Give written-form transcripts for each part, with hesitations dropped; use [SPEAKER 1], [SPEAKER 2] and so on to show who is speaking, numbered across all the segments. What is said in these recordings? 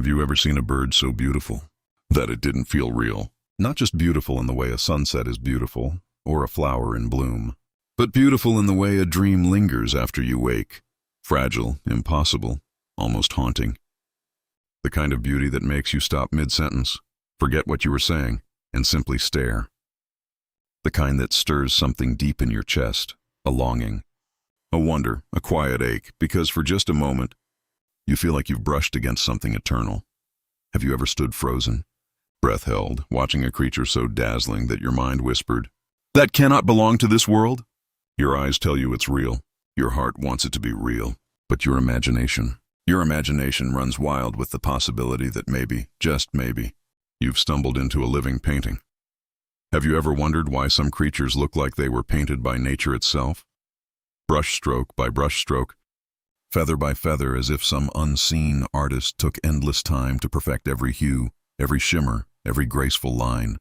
[SPEAKER 1] Have you ever seen a bird so beautiful that it didn't feel real? Not just beautiful in the way a sunset is beautiful, or a flower in bloom, but beautiful in the way a dream lingers after you wake. Fragile, impossible, almost haunting. The kind of beauty that makes you stop mid-sentence, forget what you were saying, and simply stare. The kind that stirs something deep in your chest, a longing, a wonder, a quiet ache, because for just a moment, you feel like you've brushed against something eternal. Have you ever stood frozen, breath held, watching a creature so dazzling that your mind whispered, "That cannot belong to this world"? Your eyes tell you it's real. Your heart wants it to be real. But your imagination runs wild with the possibility that maybe, just maybe, you've stumbled into a living painting. Have you ever wondered why some creatures look like they were painted by nature itself? Brush stroke by brush stroke, feather by feather, as if some unseen artist took endless time to perfect every hue, every shimmer, every graceful line.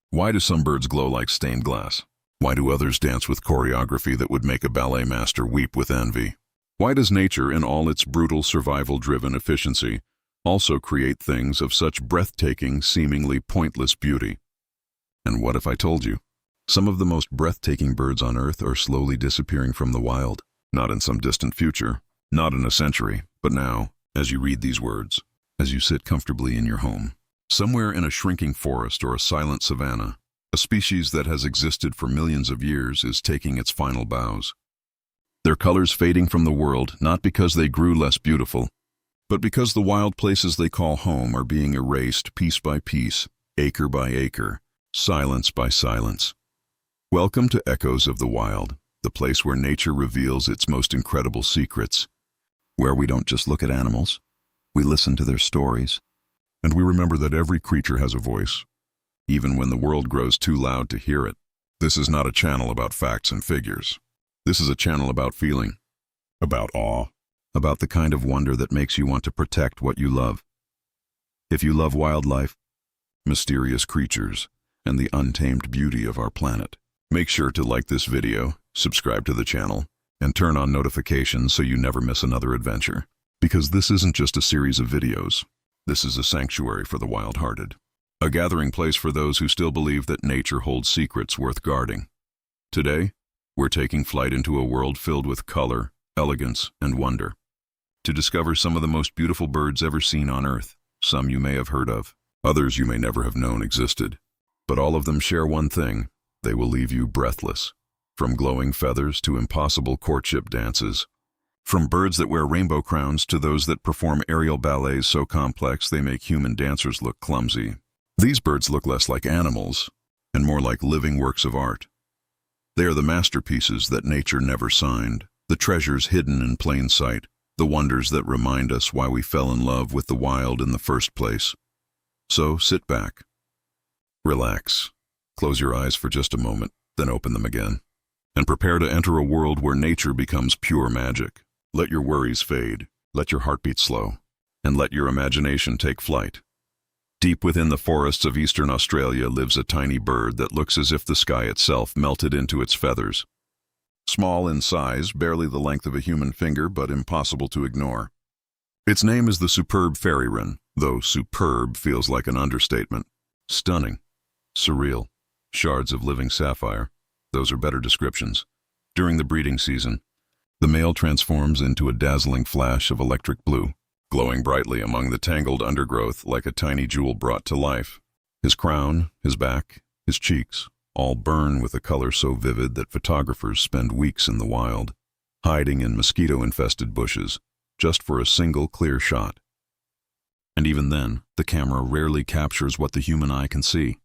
[SPEAKER 1] Why do some birds glow like stained glass? Why do others dance with choreography that would make a ballet master weep with envy? Why does nature, in all its brutal survival-driven efficiency, also create things of such breathtaking, seemingly pointless beauty? And what if I told you? Some of the most breathtaking birds on Earth are slowly disappearing from the wild, not in some distant future, not in a century, but now, as you read these words, as you sit comfortably in your home. Somewhere in a shrinking forest or a silent savanna, a species that has existed for millions of years is taking its final bows. Their colors fading from the world, not because they grew less beautiful, but because the wild places they call home are being erased piece by piece, acre by acre, silence by silence. Welcome to Echoes of the Wild, the place where nature reveals its most incredible secrets, where we don't just look at animals, we listen to their stories, and we remember that every creature has a voice, even when the world grows too loud to hear it. This is not a channel about facts and figures. This is a channel about feeling, about awe, about the kind of wonder that makes you want to protect what you love. If you love wildlife, mysterious creatures, and the untamed beauty of our planet, make sure to like this video, subscribe to the channel, and turn on notifications so you never miss another adventure. Because this isn't just a series of videos. This is a sanctuary for the wild-hearted. A gathering place for those who still believe that nature holds secrets worth guarding. Today, we're taking flight into a world filled with color, elegance, and wonder. To discover some of the most beautiful birds ever seen on Earth. Some you may have heard of, others you may never have known existed. But all of them share one thing: they will leave you breathless. From glowing feathers to impossible courtship dances. From birds that wear rainbow crowns to those that perform aerial ballets so complex they make human dancers look clumsy. These birds look less like animals and more like living works of art. They are the masterpieces that nature never signed, the treasures hidden in plain sight, the wonders that remind us why we fell in love with the wild in the first place. So sit back, relax, close your eyes for just a moment, then open them again, and prepare to enter a world where nature becomes pure magic. Let your worries fade, let your heartbeat slow, and let your imagination take flight. Deep within the forests of eastern Australia lives a tiny bird that looks as if the sky itself melted into its feathers. Small in size, barely the length of a human finger, but impossible to ignore. Its name is the Superb Fairywren, though superb feels like an understatement. Stunning, surreal, shards of living sapphire, those are better descriptions. During the breeding season, the male transforms into a dazzling flash of electric blue, glowing brightly among the tangled undergrowth like a tiny jewel brought to life. His crown, his back, his cheeks, all burn with a color so vivid that photographers spend weeks in the wild, hiding in mosquito-infested bushes, just for a single clear shot. And even then, the camera rarely captures what the human eye can see.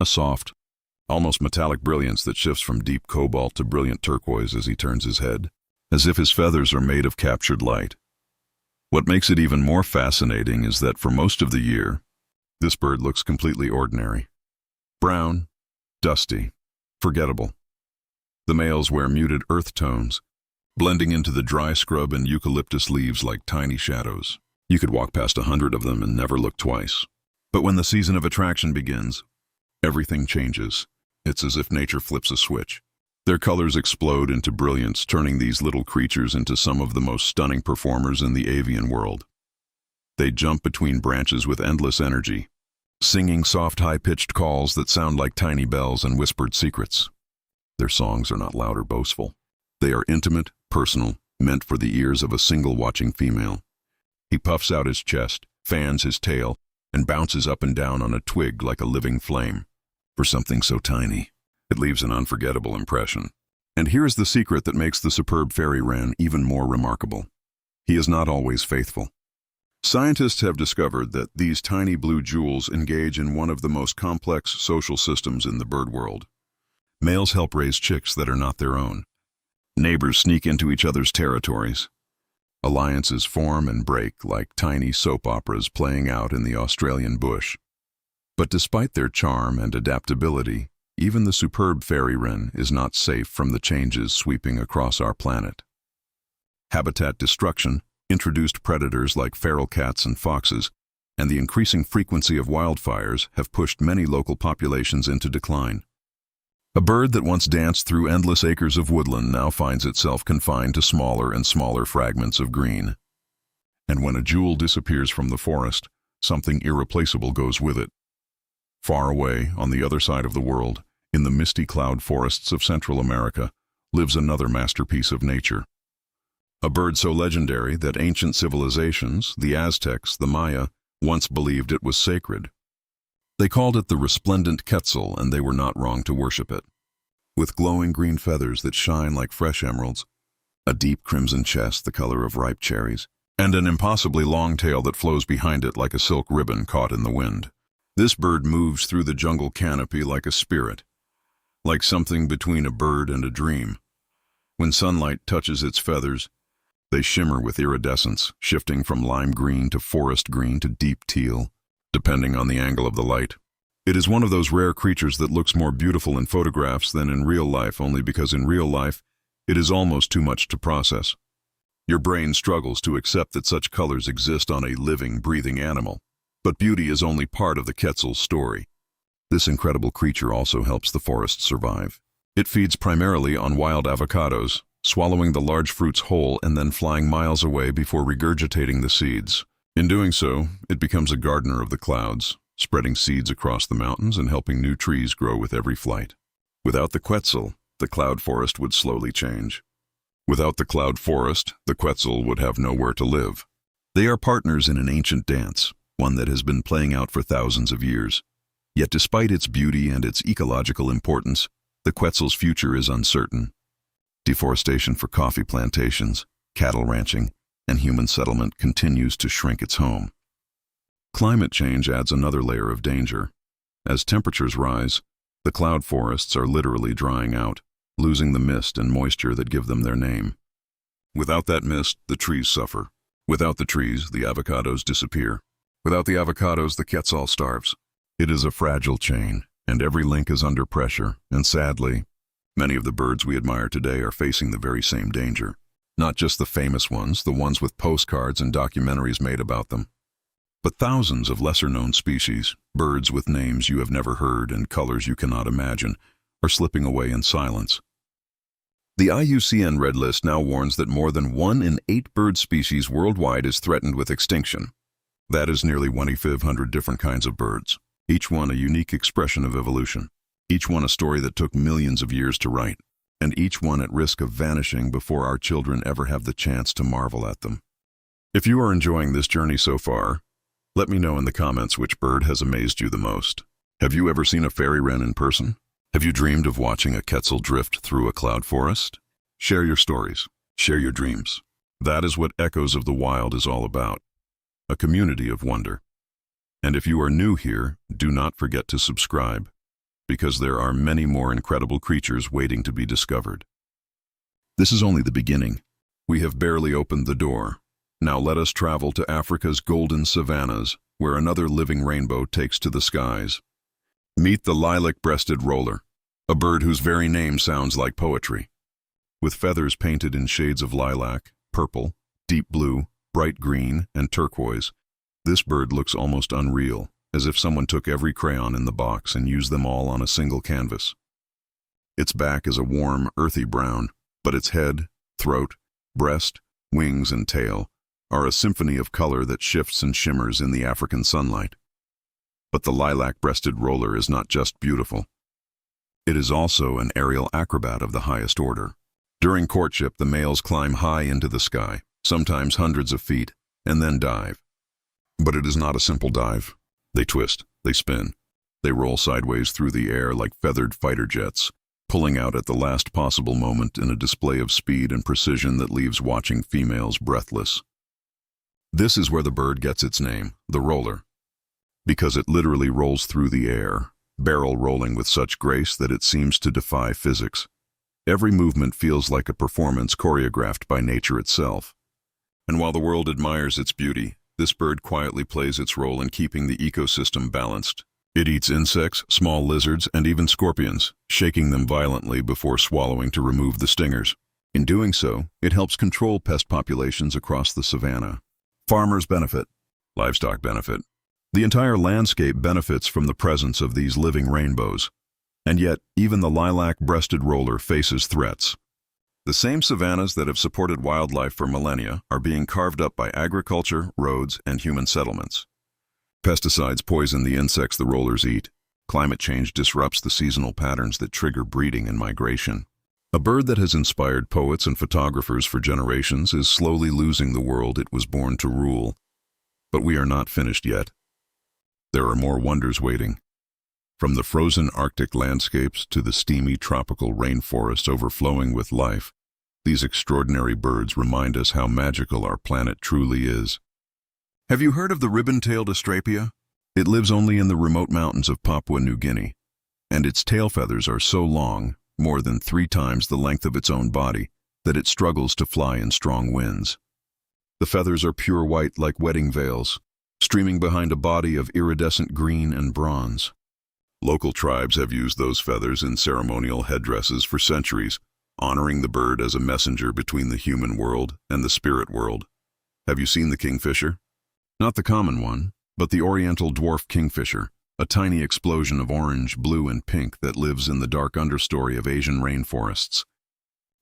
[SPEAKER 1] A soft, almost metallic brilliance that shifts from deep cobalt to brilliant turquoise as he turns his head, as if his feathers are made of captured light. What makes it even more fascinating is that for most of the year, this bird looks completely ordinary. Brown, dusty, forgettable. The males wear muted earth tones, blending into the dry scrub and eucalyptus leaves like tiny shadows. You could walk past 100 of them and never look twice. But when the season of attraction begins, everything changes. It's as if nature flips a switch. Their colors explode into brilliance, turning these little creatures into some of the most stunning performers in the avian world. They jump between branches with endless energy, singing soft, high-pitched calls that sound like tiny bells and whispered secrets. Their songs are not loud or boastful. They are intimate, personal, meant for the ears of a single watching female. He puffs out his chest, fans his tail, and bounces up and down on a twig like a living flame. For something so tiny, it leaves an unforgettable impression. And here is the secret that makes the superb fairy wren even more remarkable. He is not always faithful. Scientists have discovered that these tiny blue jewels engage in one of the most complex social systems in the bird world. Males help raise chicks that are not their own. Neighbors sneak into each other's territories. Alliances form and break like tiny soap operas playing out in the Australian bush. But despite their charm and adaptability, even the superb fairy wren is not safe from the changes sweeping across our planet. Habitat destruction, introduced predators like feral cats and foxes, and the increasing frequency of wildfires have pushed many local populations into decline. A bird that once danced through endless acres of woodland now finds itself confined to smaller and smaller fragments of green. And when a jewel disappears from the forest, something irreplaceable goes with it. Far away, on the other side of the world, in the misty cloud forests of Central America, lives another masterpiece of nature. A bird so legendary that ancient civilizations, the Aztecs, the Maya, once believed it was sacred. They called it the resplendent Quetzal, and they were not wrong to worship it. With glowing green feathers that shine like fresh emeralds, a deep crimson chest the color of ripe cherries, and an impossibly long tail that flows behind it like a silk ribbon caught in the wind. This bird moves through the jungle canopy like a spirit, like something between a bird and a dream. When sunlight touches its feathers, they shimmer with iridescence, shifting from lime green to forest green to deep teal, depending on the angle of the light. It is one of those rare creatures that looks more beautiful in photographs than in real life, only because in real life, it is almost too much to process. Your brain struggles to accept that such colors exist on a living, breathing animal. But beauty is only part of the Quetzal's story. This incredible creature also helps the forest survive. It feeds primarily on wild avocados, swallowing the large fruits whole and then flying miles away before regurgitating the seeds. In doing so, it becomes a gardener of the clouds, spreading seeds across the mountains and helping new trees grow with every flight. Without the Quetzal, the cloud forest would slowly change. Without the cloud forest, the Quetzal would have nowhere to live. They are partners in an ancient dance, one that has been playing out for thousands of years. Yet despite its beauty and its ecological importance, the Quetzal's future is uncertain. Deforestation for coffee plantations, cattle ranching, and human settlement continues to shrink its home. Climate change adds another layer of danger. As temperatures rise, the cloud forests are literally drying out, losing the mist and moisture that give them their name. Without that mist, the trees suffer. Without the trees, the avocados disappear. Without the avocados, the Quetzal starves. It is a fragile chain, and every link is under pressure, and sadly, many of the birds we admire today are facing the very same danger. Not just the famous ones, the ones with postcards and documentaries made about them, but thousands of lesser-known species, birds with names you have never heard and colors you cannot imagine, are slipping away in silence. The IUCN Red List now warns that more than 1 in 8 bird species worldwide is threatened with extinction. That is nearly 2,500 different kinds of birds, each one a unique expression of evolution, each one a story that took millions of years to write, and each one at risk of vanishing before our children ever have the chance to marvel at them. If you are enjoying this journey so far, let me know in the comments which bird has amazed you the most. Have you ever seen a fairy wren in person? Have you dreamed of watching a Quetzal drift through a cloud forest? Share your stories. Share your dreams. That is what Echoes of the Wild is all about. A community of wonder. And if you are new here, do not forget to subscribe, because there are many more incredible creatures waiting to be discovered. This is only the beginning. We have barely opened the door. Now let us travel to Africa's golden savannas, where another living rainbow takes to the skies. Meet the lilac-breasted roller, a bird whose very name sounds like poetry. With feathers painted in shades of lilac, purple, deep blue, bright green, and turquoise, this bird looks almost unreal, as if someone took every crayon in the box and used them all on a single canvas. Its back is a warm, earthy brown, but its head, throat, breast, wings, and tail are a symphony of color that shifts and shimmers in the African sunlight. But the lilac-breasted roller is not just beautiful. It is also an aerial acrobat of the highest order. During courtship, the males climb high into the sky, sometimes hundreds of feet, and then dive. But it is not a simple dive. They twist, they spin, they roll sideways through the air like feathered fighter jets, pulling out at the last possible moment in a display of speed and precision that leaves watching females breathless. This is where the bird gets its name, the roller, because it literally rolls through the air, barrel rolling with such grace that it seems to defy physics. Every movement feels like a performance choreographed by nature itself. And while the world admires its beauty, this bird quietly plays its role in keeping the ecosystem balanced. It eats insects, small lizards, and even scorpions, shaking them violently before swallowing to remove the stingers. In doing so, it helps control pest populations across the savanna. Farmers benefit. Livestock benefit. The entire landscape benefits from the presence of these living rainbows. And yet, even the lilac-breasted roller faces threats. The same savannas that have supported wildlife for millennia are being carved up by agriculture, roads, and human settlements. Pesticides poison the insects the rollers eat. Climate change disrupts the seasonal patterns that trigger breeding and migration. A bird that has inspired poets and photographers for generations is slowly losing the world it was born to rule. But we are not finished yet. There are more wonders waiting. From the frozen Arctic landscapes to the steamy tropical rainforests overflowing with life, these extraordinary birds remind us how magical our planet truly is. Have you heard of the ribbon-tailed astrapia? It lives only in the remote mountains of Papua New Guinea, and its tail feathers are so long, more than 3 times the length of its own body, that it struggles to fly in strong winds. The feathers are pure white like wedding veils, streaming behind a body of iridescent green and bronze. Local tribes have used those feathers in ceremonial headdresses for centuries, honoring the bird as a messenger between the human world and the spirit world. Have you seen the kingfisher? Not the common one, but the oriental dwarf kingfisher, a tiny explosion of orange, blue, and pink that lives in the dark understory of Asian rainforests.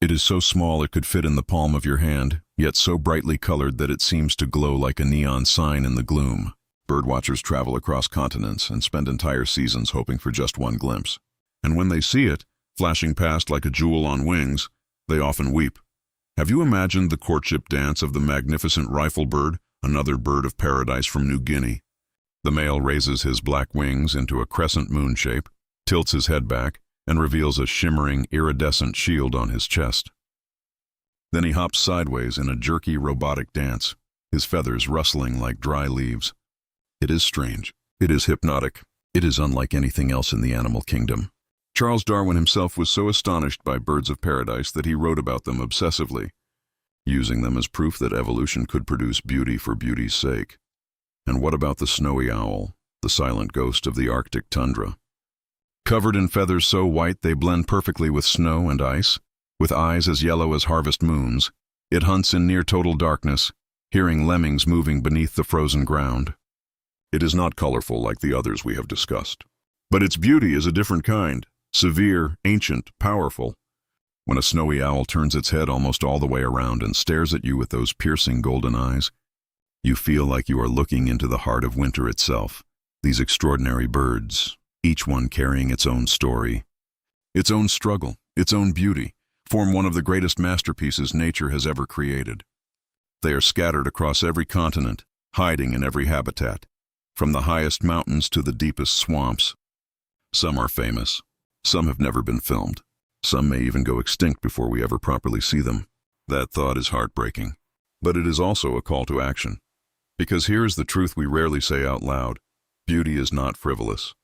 [SPEAKER 1] It is so small it could fit in the palm of your hand, yet so brightly colored that it seems to glow like a neon sign in the gloom. Birdwatchers travel across continents and spend entire seasons hoping for just one glimpse. And when they see it, flashing past like a jewel on wings, they often weep. Have you imagined the courtship dance of the magnificent riflebird, another bird of paradise from New Guinea? The male raises his black wings into a crescent moon shape, tilts his head back, and reveals a shimmering, iridescent shield on his chest. Then he hops sideways in a jerky, robotic dance, his feathers rustling like dry leaves. It is strange. It is hypnotic. It is unlike anything else in the animal kingdom. Charles Darwin himself was so astonished by birds of paradise that he wrote about them obsessively, using them as proof that evolution could produce beauty for beauty's sake. And what about the snowy owl, the silent ghost of the Arctic tundra? Covered in feathers so white they blend perfectly with snow and ice, with eyes as yellow as harvest moons, it hunts in near total darkness, hearing lemmings moving beneath the frozen ground. It is not colorful like the others we have discussed. But its beauty is a different kind, severe, ancient, powerful. When a snowy owl turns its head almost all the way around and stares at you with those piercing golden eyes, you feel like you are looking into the heart of winter itself. These extraordinary birds, each one carrying its own story, its own struggle, its own beauty, form one of the greatest masterpieces nature has ever created. They are scattered across every continent, hiding in every habitat, from the highest mountains to the deepest swamps. Some are famous. Some have never been filmed. Some may even go extinct before we ever properly see them. That thought is heartbreaking. But it is also a call to action. Because here is the truth we rarely say out loud. Beauty is not frivolous.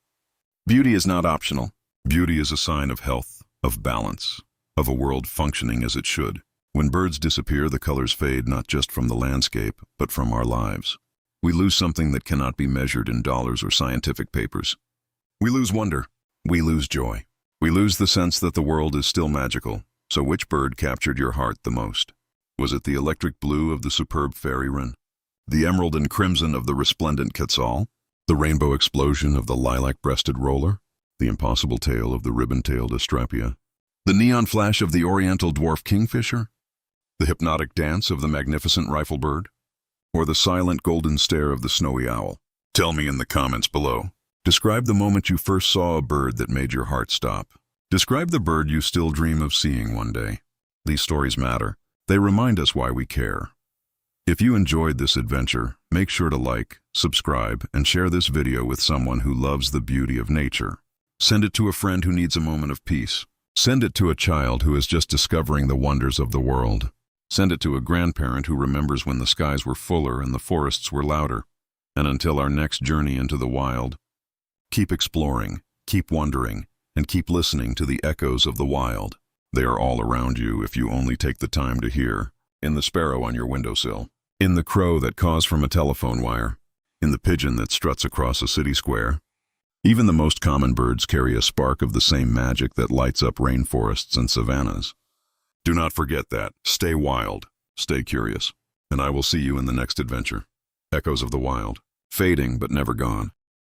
[SPEAKER 1] Beauty is not optional. Beauty is a sign of health, of balance, of a world functioning as it should. When birds disappear, the colors fade not just from the landscape, but from our lives. We lose something that cannot be measured in dollars or scientific papers. We lose wonder. We lose joy. We lose the sense that the world is still magical. So which bird captured your heart the most? Was it the electric blue of the superb Fairywren, the emerald and crimson of the resplendent Quetzal, the rainbow explosion of the lilac-breasted roller, the impossible tail of the ribbon-tailed astrapia, the neon flash of the oriental dwarf kingfisher, the hypnotic dance of the magnificent riflebird? or the silent golden stare of the snowy owl? Tell me in the comments below. Describe the moment you first saw a bird that made your heart stop. Describe the bird you still dream of seeing one day. These stories matter. They remind us why we care. If you enjoyed this adventure, make sure to like, subscribe, and share this video with someone who loves the beauty of nature. Send it to a friend who needs a moment of peace. Send it to a child who is just discovering the wonders of the world. Send it to a grandparent who remembers when the skies were fuller and the forests were louder. And until our next journey into the wild, keep exploring, keep wondering, and keep listening to the echoes of the wild. They are all around you if you only take the time to hear. In the sparrow on your windowsill, in the crow that caws from a telephone wire, in the pigeon that struts across a city square. Even the most common birds carry a spark of the same magic that lights up rainforests and savannas. Do not forget that. Stay wild, stay curious, and I will see you in the next adventure. Echoes of the wild, fading but never gone.